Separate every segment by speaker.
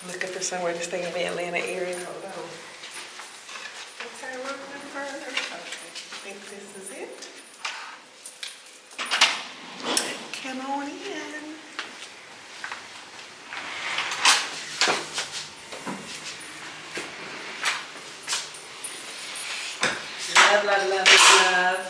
Speaker 1: Looking for somewhere to stay in the Atlanta area. Hold on. What's our room number? Okay, I think this is it. Come on in. Love, love, love, love.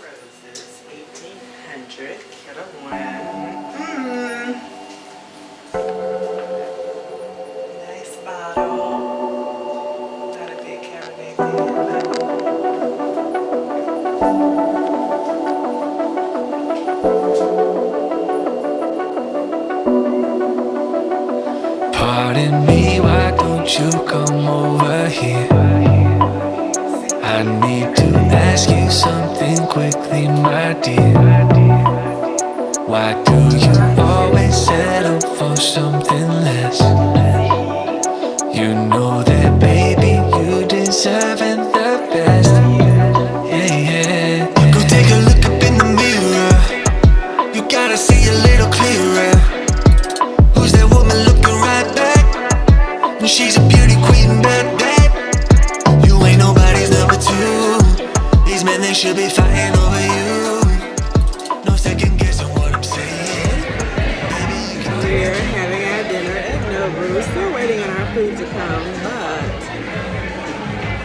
Speaker 1: Roses, 1800, kettle one. Nice bottle. Not a big Cabernet there.
Speaker 2: Pardon me, why don't you come over here? I need to ask you something quickly, my dear. Why do you always settle for something less? You know that, baby, you deserving the best. Yeah, yeah. Go take a look up in the mirror. You gotta see a little clearer. Who's that woman looking right back? And she's a beauty queen, bad. You ain't nobody's number two. These men, they should be fighting over you. No second guessing what I'm saying.
Speaker 1: We're having our dinner at Nobu. Still waiting on our food to come, but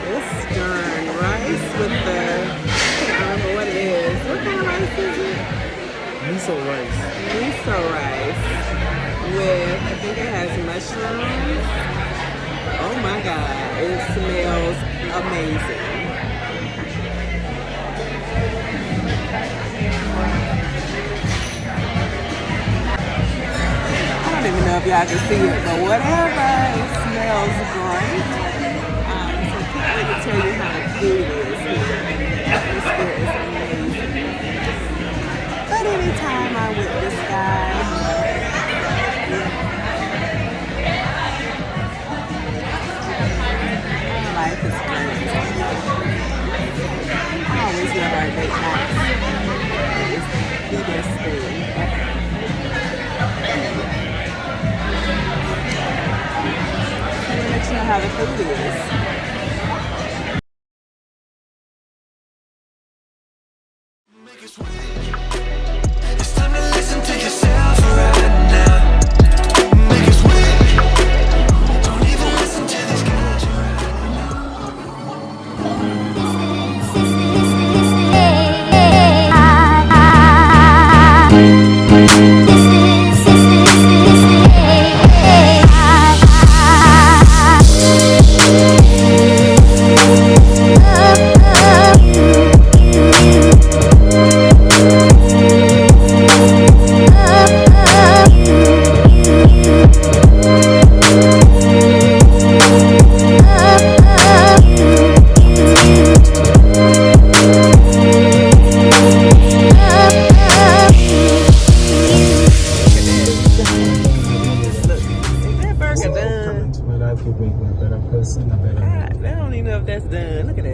Speaker 1: this darn rice with the, I can't remember what it is. What kind of rice is it?
Speaker 3: Miso rice.
Speaker 1: Miso rice with, I think it has mushrooms. Oh my God, it smells amazing. I don't even know if y'all can see it, but whatever, it smells great. So I can't really tell you how the food is here. The atmosphere is amazing. But anytime I'm with this guy, life is great. I always love our date nights. It is the best thing ever. Let me let you know how the food is.
Speaker 2: It's time to listen to yourself right now. Make us wait. Don't even listen to these guys right
Speaker 1: They don't even know if that's done. Look at